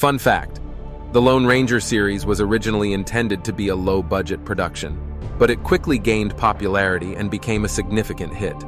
Fun fact, the Lone Ranger series was originally intended to be a low-budget production, but it quickly gained popularity and became a significant hit.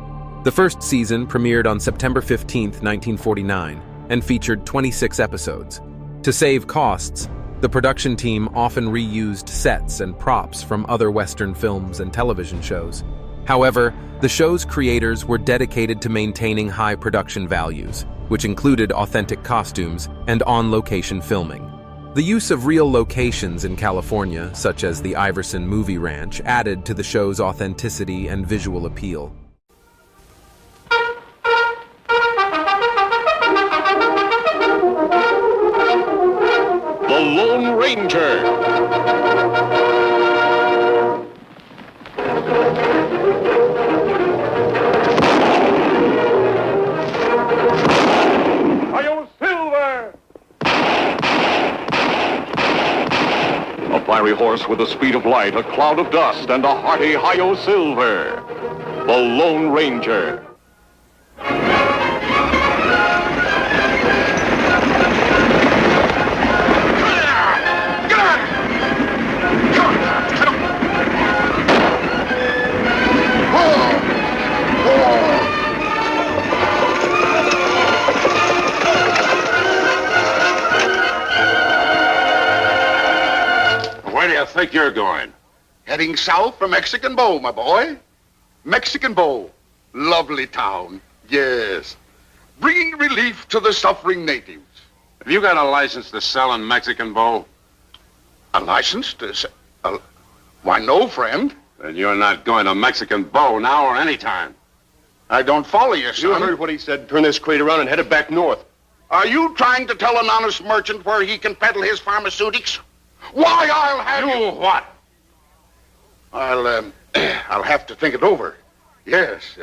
The first season premiered on September 15, 1949, and featured 26 episodes. To save costs, the production team often reused sets and props from other Western films and television shows. However, the show's creators were dedicated to maintaining high production values, which included authentic costumes and on-location filming. The use of real locations in California, such as the Iverson Movie Ranch, added to the show's authenticity and visual appeal. The Lone Ranger. Hi-yo, Silver! A fiery horse with the speed of light, a cloud of dust, and a hearty hi-yo Silver. The Lone Ranger. Where do you think you're going? Heading south for Mexican Bow, my boy. Mexican Bow. Lovely town. Yes. Bringing relief to the suffering natives. Have you got a license to sell in Mexican Bow? A license to sell? Why, no, friend. Then you're not going to Mexican Bow now or any time. I don't follow you, son. You heard what he said. Turn this crate around and head it back north. Are you trying to tell an honest merchant where he can peddle his pharmaceutics? Why, I'll have You what? I'll have to think it over. Yes,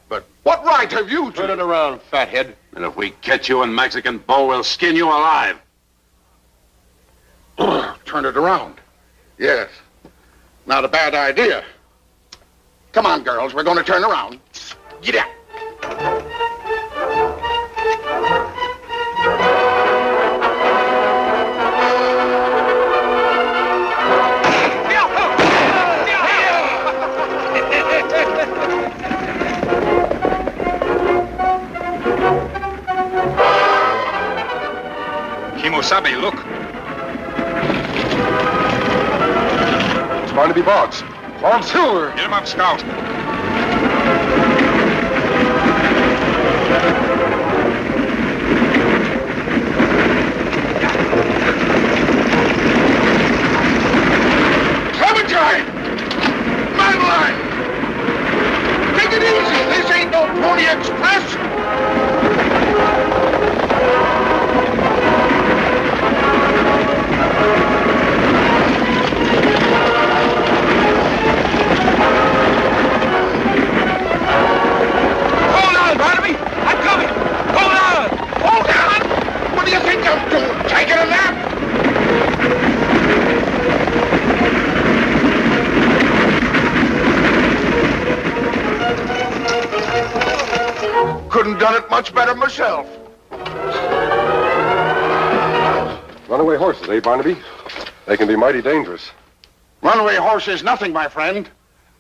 but what right have you to... Turn it around, fathead. And if we catch you in Mexican Bow, we'll skin you alive. Turn it around. Yes. Not a bad idea. Come on, girls. We're going to turn around. Get out. Kimosabe, look. It's Barnaby Boggs. Boggs Silver. Get him up, Scout. Clementine! Madeline! Take it easy. This ain't no Pony Express. Taking a nap? Couldn't done it much better myself. Runaway horses, eh, Barnaby? They can be mighty dangerous. Runaway horse is nothing, my friend.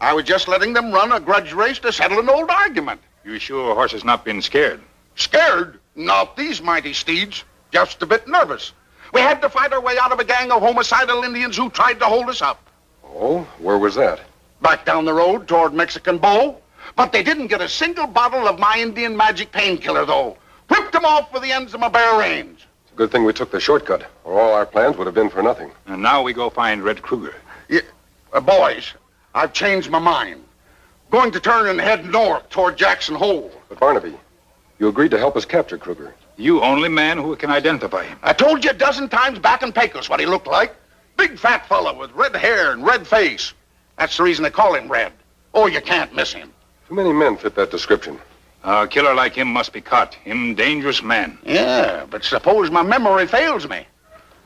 I was just letting them run a grudge race to settle an old argument. You sure horse has not been scared? Scared? Not these mighty steeds. Just a bit nervous. We had to fight our way out of a gang of homicidal Indians who tried to hold us up. Oh, where was that? Back down the road toward Mexican Bow. But they didn't get a single bottle of my Indian magic painkiller, though. Whipped them off with the ends of my bare reins. It's a good thing we took the shortcut, or all our plans would have been for nothing. And now we go find Red Kruger. Yeah, boys, I've changed my mind. Going to turn and head north toward Jackson Hole. But Barnaby, you agreed to help us capture Kruger. You only man who can identify him. I told you a dozen times back in Pecos what he looked like. Big fat fella with red hair and red face. That's the reason they call him Red. Oh, you can't miss him. Too many men fit that description. A killer like him must be caught. Him dangerous man. Yeah, but suppose my memory fails me.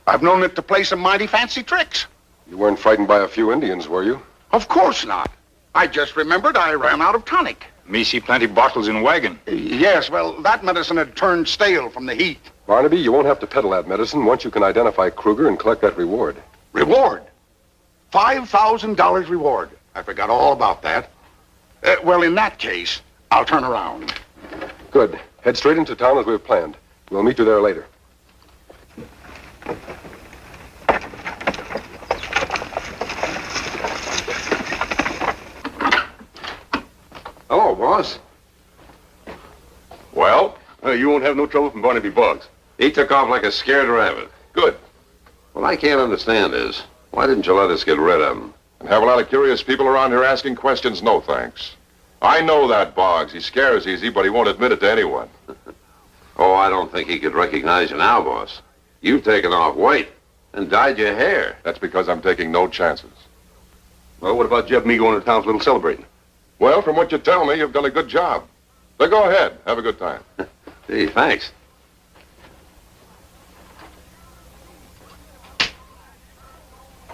I've known it to play some mighty fancy tricks. You weren't frightened by a few Indians, were you? Of course not. I just remembered I ran out of tonic. Me see plenty bottles in wagon. Yes, well, that medicine had turned stale from the heat. Barnaby, you won't have to peddle that medicine once you can identify Kruger and collect that reward. Reward? $5,000 reward. I forgot all about that. Well, in that case, I'll turn around. Good. Head straight into town as we've planned. We'll meet you there later. Hello, boss. Well, you won't have no trouble from Barnaby Boggs. He took off like a scared rabbit. Good. What I can't understand is, why didn't you let us get rid of him? And have a lot of curious people around here asking questions? No, thanks. I know that Boggs. He scares easy, but he won't admit it to anyone. Oh, I don't think he could recognize you now, boss. You've taken off weight and dyed your hair. That's because I'm taking no chances. Well, what about Jeb and me going to town's little celebrating? Well, from what you tell me, you've done a good job. So go ahead. Have a good time. Gee, thanks.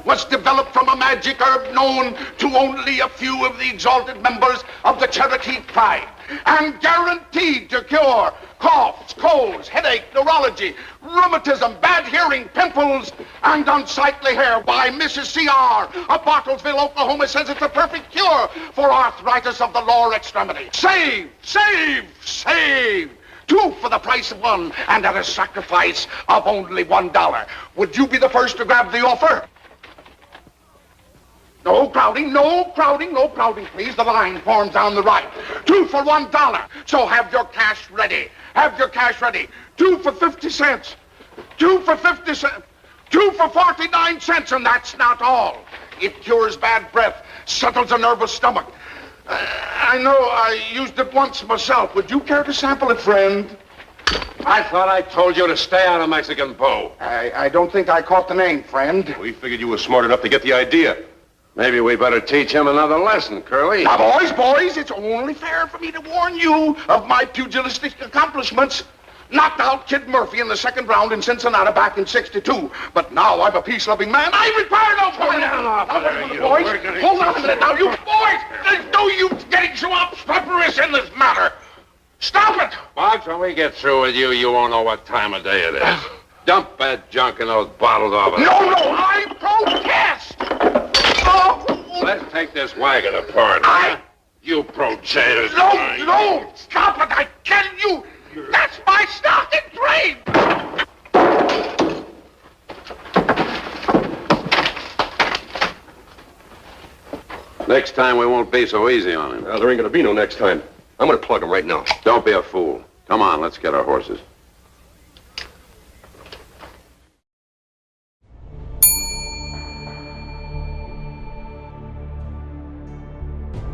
Was developed from a magic herb known to only a few of the exalted members of the Cherokee tribe, and guaranteed to cure coughs, colds, headache, neurology, rheumatism, bad hearing, pimples, and unsightly hair. Why, Mrs. C.R. of Bartlesville, Oklahoma, says it's a perfect cure for arthritis of the lower extremity. Save, save, save! 2 for the price of 1, and at a sacrifice of only $1. Would you be the first to grab the offer? No crowding, no crowding, no crowding, please. The line forms on the right. 2 for $1. So have your cash ready. Have your cash ready. 2 for 50 cents. 2 for 50 cents. 2 for 49 cents, and that's not all. It cures bad breath, settles a nervous stomach. I know I used it once myself. Would you care to sample it, friend? I thought I told you to stay out of Mexican Bow. I don't think I caught the name, friend. We figured you were smart enough to get the idea. Maybe we better teach him another lesson, Curly. Now, boys, it's only fair for me to warn you of my pugilistic accomplishments. Knocked out Kid Murphy in the second round in Cincinnati back in '62. But now I'm a peace-loving man. I require no punishment. Boys, hold on a minute now. You boys, there's no use getting so obstreperous in this matter. Stop it! Boggs, when we get through with you, you won't know what time of day it is. Dump that junk in those bottles over there. No, I protest! Oh. Let's take this wagon apart. You protesters. No, stop it! I tell you, that's my stock and trade! Next time we won't be so easy on him. Well, there ain't gonna be no next time. I'm gonna plug him right now. Don't be a fool. Come on, let's get our horses.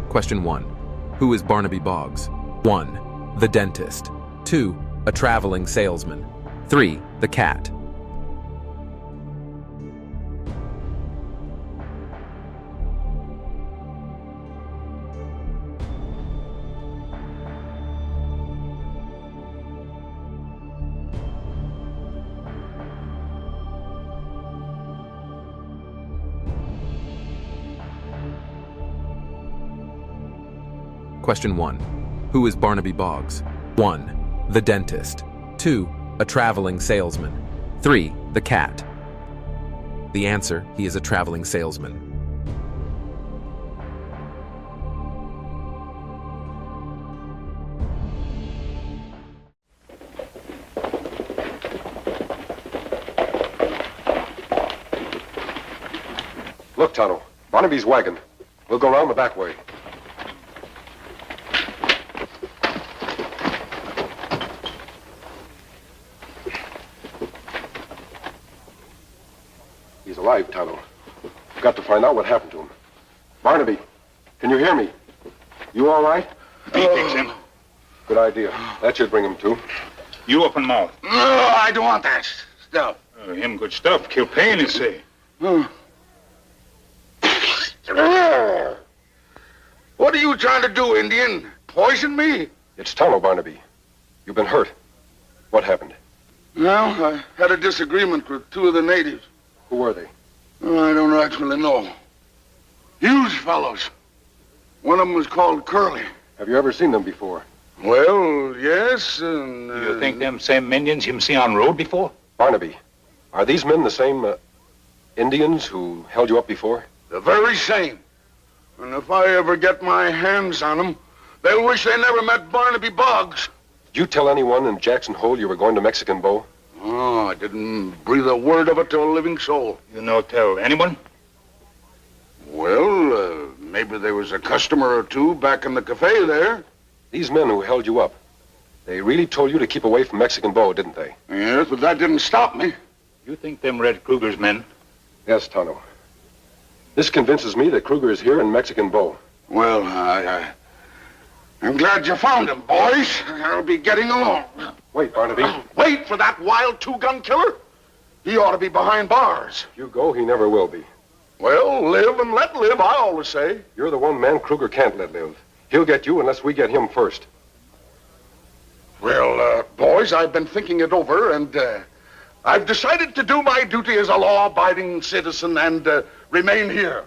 Question 1. Who is Barnaby Boggs? 1. The dentist. 2. A traveling salesman. 3. The cat. Question 1. Who is Barnaby Boggs? 1. The dentist. 2. A traveling salesman. 3. The cat. The answer, he is a traveling salesman. Look, Tonto, Barnaby's wagon. We'll go around the back way. He's alive, Tonto. We've got to find out what happened to him. Barnaby, can you hear me? You all right? Me fix him. Good idea. That should bring him to. You open mouth. No, I don't want that stuff. Him good stuff. Kill pain, you say. What are you trying to do, Indian? Poison me? It's Tonto, Barnaby. You've been hurt. What happened? Well, I had a disagreement with 2 of the natives. Who were they? Oh, I don't actually know. Huge fellows. One of them was called Curly. Have you ever seen them before? Well, yes, and... Do you think them same Indians you see on road before? Barnaby, are these men the same Indians who held you up before? The very same. And if I ever get my hands on them, they'll wish they never met Barnaby Boggs. Did you tell anyone in Jackson Hole you were going to Mexican Bow? Oh, I didn't breathe a word of it to a living soul. You no tell anyone? Well, maybe there was a customer or two back in the cafe there. These men who held you up, they really told you to keep away from Mexican Bow, didn't they? Yes, but that didn't stop me. You think them Red Kruger's men? Yes, Tonto. This convinces me that Kruger is here in Mexican Bow. Well, I'm glad you found him, boys. I'll be getting along. Wait, Barnaby. Wait for that wild two-gun killer? He ought to be behind bars. If you go, he never will be. Well, live and let live, I always say. You're the one man Kruger can't let live. He'll get you unless we get him first. Well, boys, I've been thinking it over, and I've decided to do my duty as a law-abiding citizen and remain here.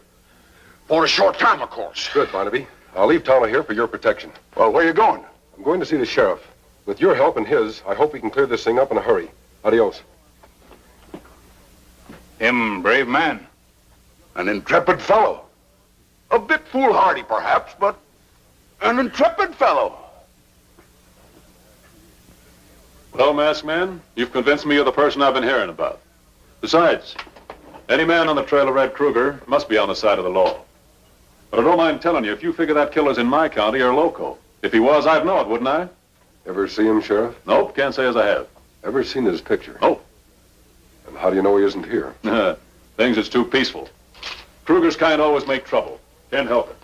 For a short time, of course. Good, Barnaby. I'll leave Tonto here for your protection. Well, where are you going? I'm going to see the sheriff. With your help and his, I hope we can clear this thing up in a hurry. Adios. Him brave man. An intrepid fellow. A bit foolhardy, perhaps, but an intrepid fellow. Well, masked man, you've convinced me you're the person I've been hearing about. Besides, any man on the trail of Red Kruger must be on the side of the law. But I don't mind telling you, if you figure that killer's in my county, you're loco. If he was, I'd know it, wouldn't I? Ever see him, Sheriff? Nope, can't say as I have. Ever seen his picture? Oh. And how do you know he isn't here? Things is too peaceful. Kruger's kind always make trouble. Can't help it.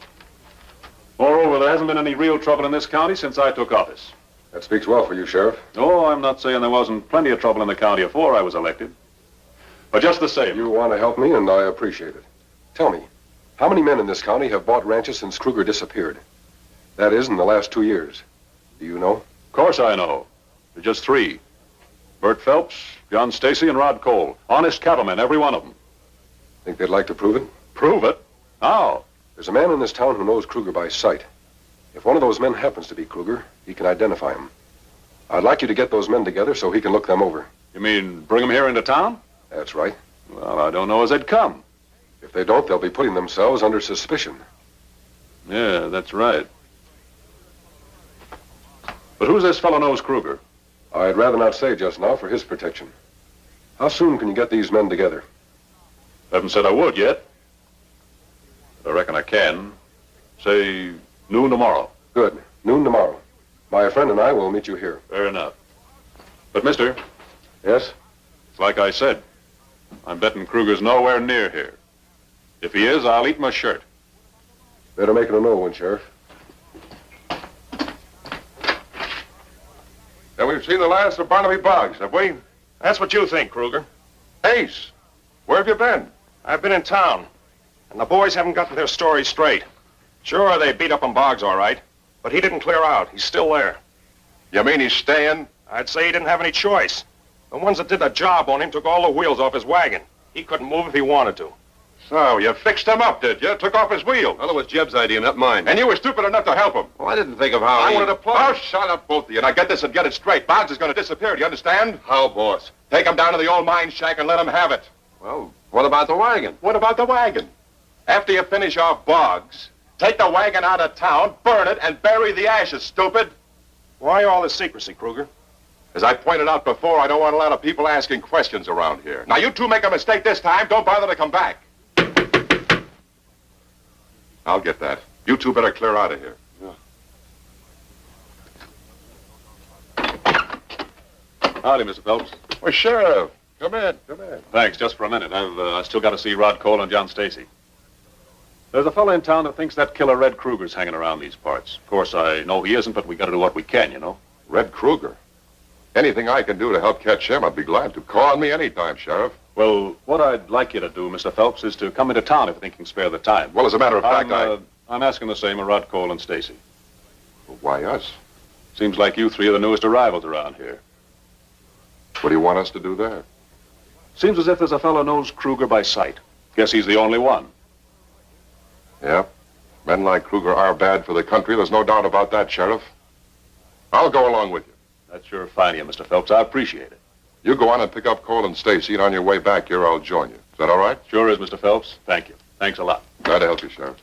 Moreover, there hasn't been any real trouble in this county since I took office. That speaks well for you, Sheriff. Oh, I'm not saying there wasn't plenty of trouble in the county before I was elected. But just the same. You want to help me, and I appreciate it. Tell me, how many men in this county have bought ranches since Kruger disappeared? That is, in the last 2 years. Do you know? Of course I know. There's just 3. Bert Phelps, John Stacy, and Rod Cole. Honest cattlemen, every one of them. Think they'd like to prove it? Prove it? How? There's a man in this town who knows Kruger by sight. If one of those men happens to be Kruger, he can identify him. I'd like you to get those men together so he can look them over. You mean bring them here into town? That's right. Well, I don't know as they'd come. If they don't, they'll be putting themselves under suspicion. Yeah, that's right. But who's this fellow knows Kruger? I'd rather not say just now for his protection. How soon can you get these men together? Haven't said I would yet. But I reckon I can. Say noon tomorrow. Good. Noon tomorrow. My friend and I will meet you here. Fair enough. But, mister, Yes? it's like I said. I'm betting Kruger's nowhere near here. If he is, I'll eat my shirt. Better make it a no one, Sheriff. Then we've seen the last of Barnaby Boggs, have we? That's what you think, Kruger. Ace, where have you been? I've been in town, and the boys haven't gotten their story straight. Sure, they beat up on Boggs, all right, but he didn't clear out. He's still there. You mean he's staying? I'd say he didn't have any choice. The ones that did the job on him took all the wheels off his wagon. He couldn't move if he wanted to. So, you fixed him up, did you? Took off his wheels. Well, it was Jeb's idea, not mine. And you were stupid enough to help him. Well, I didn't think of how I he... wanted to play. Oh, shut up, both of you. Now get this and get it straight. Boggs is going to disappear, do you understand? How, boss? Take him down to the old mine shack and let him have it. Well, what about the wagon? What about the wagon? After you finish off Boggs, take the wagon out of town, burn it, and bury the ashes, stupid. Why all this secrecy, Kruger? As I pointed out before, I don't want a lot of people asking questions around here. Now, you two make a mistake this time, don't bother to come back. I'll get that. You two better clear out of here. Howdy, Mr. Phelps. Well, Sheriff, come in. Thanks, just for a minute. I still got to see Rod Cole and John Stacy. There's a fellow in town that thinks that killer Red Kruger's hanging around these parts. Of course, I know he isn't, but we got to do what we can, you know. Red Kruger. Anything I can do to help catch him, I'd be glad to. Call on me anytime, Sheriff. Well, what I'd like you to do, Mr. Phelps, is to come into town if you think you can spare the time. Well, as a matter of fact, I'm asking the same of Rod Cole and Stacy. Well, why us? Seems like you 3 are the newest arrivals around here. What do you want us to do there? Seems as if there's a fellow knows Kruger by sight. Guess he's the only one. Yeah. Men like Kruger are bad for the country. There's no doubt about that, Sheriff. I'll go along with you. That's sure fine of you, Mr. Phelps. I appreciate it. You go on and pick up Cole and Stacy, and on your way back here, I'll join you. Is that all right? Sure is, Mr. Phelps. Thank you. Thanks a lot. Glad to help you, Sheriff.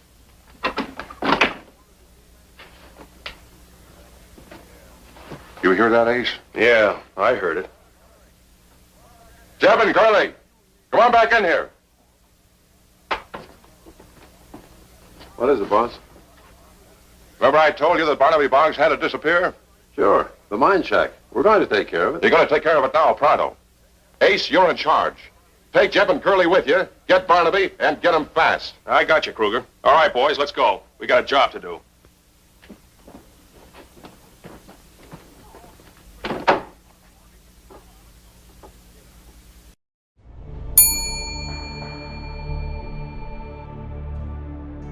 You hear that, Ace? Yeah, I heard it. Jeb and Curly, come on back in here. What is it, boss? Remember I told you that Barnaby Boggs had to disappear? Sure. The mine shack. We're going to take care of it. You're going to take care of it now, pronto. Ace, you're in charge. Take Jeb and Curly with you, get Barnaby, and get him fast. I got you, Kruger. All right, boys, let's go. We got a job to do.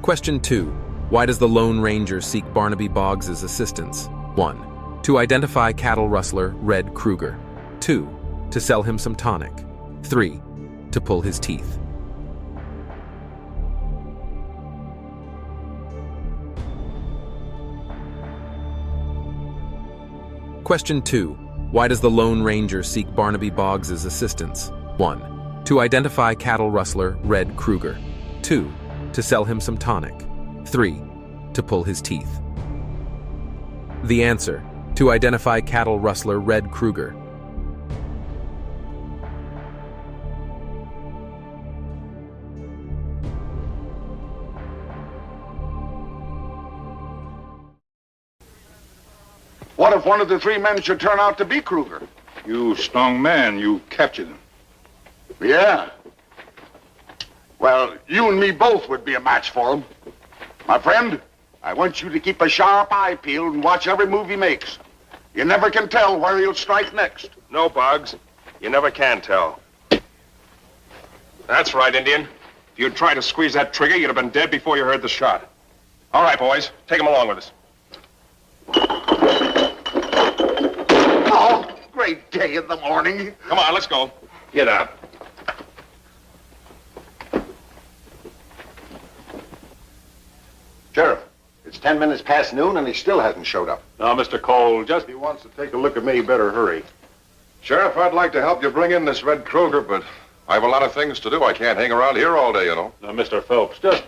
Question 2. Why does the Lone Ranger seek Barnaby Boggs' assistance? 1. To identify cattle rustler Red Kruger. 2. To sell him some tonic. 3. To pull his teeth. Question 2. Why does the Lone Ranger seek Barnaby Boggs' assistance? 1. To identify cattle rustler Red Kruger. 2. To sell him some tonic. 3. To pull his teeth. The answer: to identify cattle rustler Red Kruger. What if one of the three men should turn out to be Kruger? You strong man, you captured him. Yeah. Well, you and me both would be a match for him. My friend, I want you to keep a sharp eye peeled and watch every move he makes. You never can tell where he'll strike next. No, Boggs. You never can tell. That's right, Indian. If you'd tried to squeeze that trigger, you'd have been dead before you heard the shot. All right, boys. Take him along with us. Oh, great day in the morning. Come on, let's go. Get out. Sheriff, it's 10 minutes past noon and he still hasn't showed up. Now, Mr. Cole, just... If he wants to take a look at me, he better hurry. Sheriff, I'd like to help you bring in this Red Kruger, but I have a lot of things to do. I can't hang around here all day, you know. Now, Mr. Phelps, just...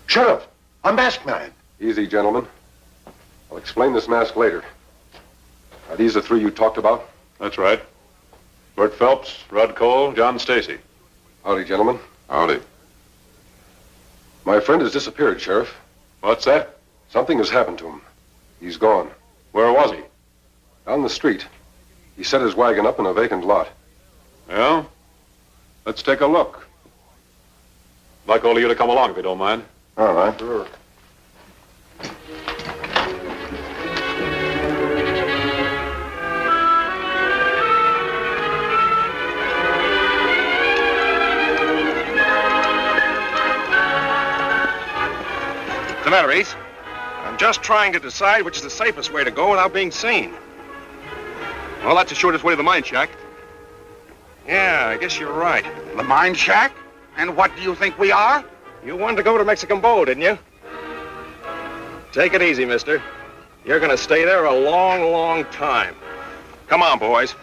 Sheriff, a masked man. Easy, gentlemen. I'll explain this mask later. Are these the three you talked about? That's right. Bert Phelps, Rod Cole, John Stacy. Howdy, gentlemen. Howdy. My friend has disappeared, Sheriff. What's that? Something has happened to him. He's gone. Where was he? Down the street. He set his wagon up in a vacant lot. Yeah? Let's take a look. I'd like all of you to come along, if you don't mind. All right. Sure. What's the matter, Ace? I'm just trying to decide which is the safest way to go without being seen. Well, that's the shortest way to the mine shack. Yeah, I guess you're right. The mine shack? And what do you think we are? You wanted to go to Mexican Bow, didn't you? Take it easy, mister. You're gonna stay there a long, long time. Come on, boys.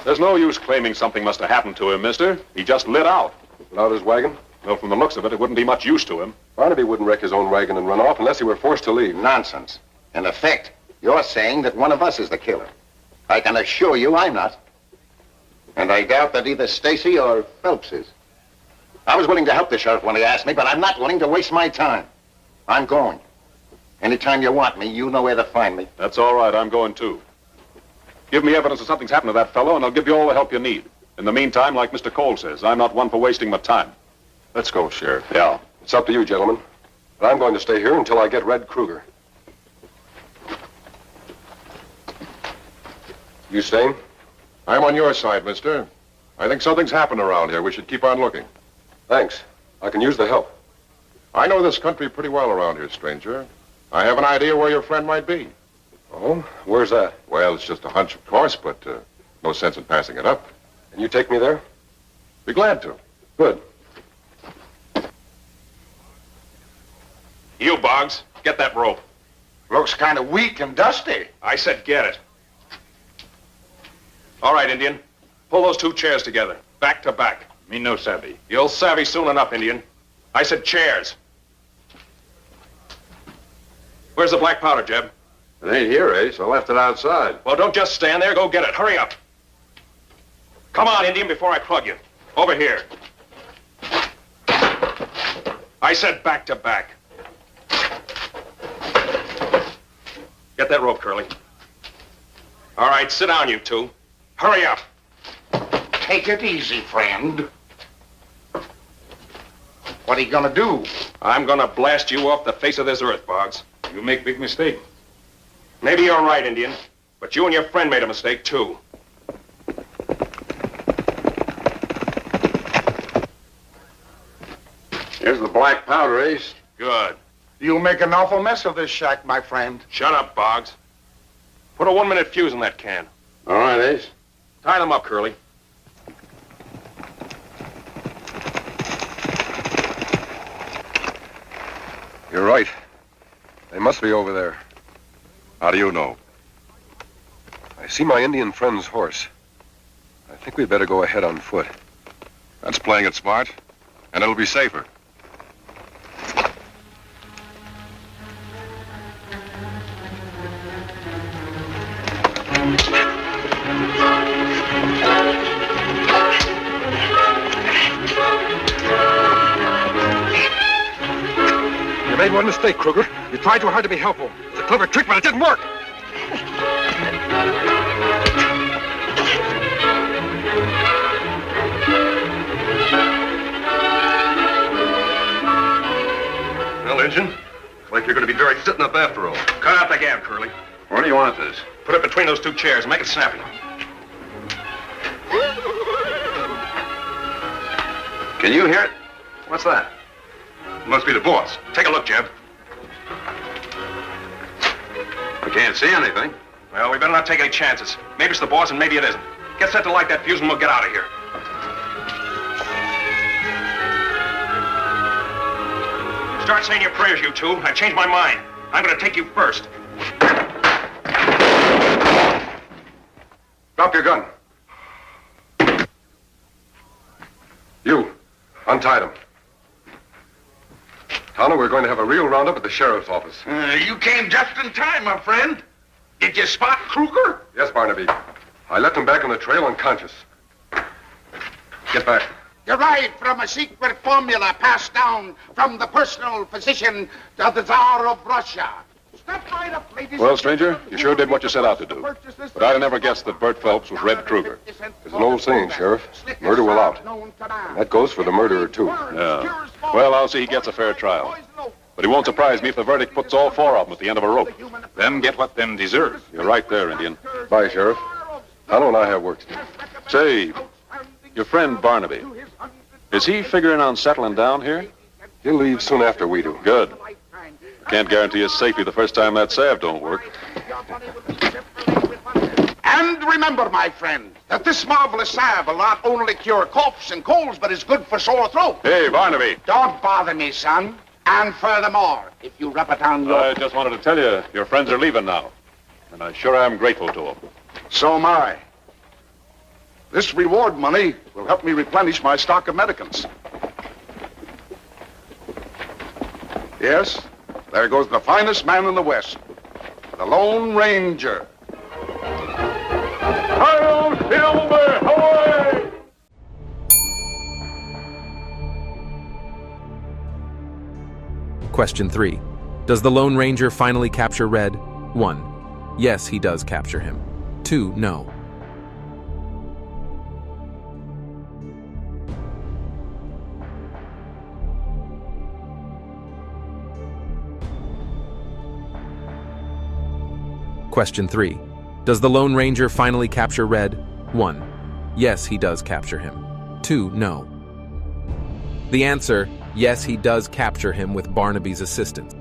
There's no use claiming something must have happened to him, mister. He just lit out. Without his wagon? Well, from the looks of it, it wouldn't be much use to him. Barnaby wouldn't wreck his own wagon and run off unless he were forced to leave. Nonsense. In effect, you're saying that one of us is the killer. I can assure you I'm not. And I doubt that either Stacy or Phelps is. I was willing to help the sheriff when he asked me, but I'm not willing to waste my time. I'm going. Anytime you want me, you know where to find me. That's all right. I'm going, too. Give me evidence that something's happened to that fellow, and I'll give you all the help you need. In the meantime, like Mr. Cole says, I'm not one for wasting my time. Let's go, Sheriff. Yeah. It's up to you, gentlemen. But I'm going to stay here until I get Red Kruger. You staying? I'm on your side, mister. I think something's happened around here. We should keep on looking. Thanks. I can use the help. I know this country pretty well around here, stranger. I have an idea where your friend might be. Oh? Where's that? Well, it's just a hunch, of course, but no sense in passing it up. Can you take me there? Be glad to. Good. You, Boggs, get that rope. Looks kind of weak and dusty. I said get it. All right, Indian. Pull those 2 chairs together, back to back. Me no savvy. You'll savvy soon enough, Indian. I said chairs. Where's the black powder, Jeb? It ain't here, Ace. I left it outside. Well, don't just stand there. Go get it. Hurry up. Come on, Indian, before I plug you. Over here. I said back to back. Get that rope, Curly. All right, sit down, you 2. Hurry up. Take it easy, friend. What are you gonna do? I'm gonna blast you off the face of this earth, Boggs. You make big mistake. Maybe you're right, Indian, but you and your friend made a mistake, too. Here's the black powder, Ace. Good. You'll make an awful mess of this shack, my friend. Shut up, Boggs. Put a 1-minute fuse in that can. All right, Ace. Tie them up, Curly. You're right. They must be over there. How do you know? I see my Indian friend's horse. I think we'd better go ahead on foot. That's playing it smart, and it'll be safer. You made one mistake, Kruger. You tried too hard to be helpful. It's a clever trick, but it didn't work. Well, Injun, looks like you're going to be dirty sitting up after all. Cut out the gab, Curly. Where do you want this? Put it between those 2 chairs. Make it snappy. Can you hear it? What's that? Must be the boss. Take a look, Jeb. I can't see anything. Well, we better not take any chances. Maybe it's the boss and maybe it isn't. Get set to light that fuse and we'll get out of here. Start saying your prayers, you 2. I've changed my mind. I'm going to take you first. Drop your gun. You, untie them. Tonto, we're going to have a real roundup at the sheriff's office. You came just in time, my friend. Did you spot Kruger? Yes, Barnaby. I left him back on the trail unconscious. Get back. Derived from a secret formula passed down from the personal physician of the Tsar of Russia. Step right up, ladies. Well, stranger, you sure did what you set out to do. But I'd have never guessed that Bert Phelps was Red Kruger. There's an old saying, Sheriff. Murder will out. And that goes for the murderer, too. Yeah. Well, I'll see he gets a fair trial. But it won't surprise me if the verdict puts all 4 of them at the end of a rope. Them get what them deserve. You're right there, Indian. Bye, Sheriff. Tonto and I have work to do. Say, your friend Barnaby, is he figuring on settling down here? He'll leave soon after we do. Good. Can't guarantee his safety the first time that salve don't work. And remember, my friend, that this marvelous salve will not only cure coughs and colds, but is good for sore throat. Hey, Barnaby. Don't bother me, son. And furthermore, if you rub it on your... I just wanted to tell you, your friends are leaving now. And I sure am grateful to them. So am I. This reward money will help me replenish my stock of medicaments. Yes, there goes the finest man in the West, the Lone Ranger. Hi-yo, Silver! Away! Question 3. Does the Lone Ranger finally capture Red? 1. Yes, he does capture him. 2. No. Question 3. Does the Lone Ranger finally capture Red? 1. Yes, he does capture him. 2. No. The answer, yes, he does capture him with Barnaby's assistance.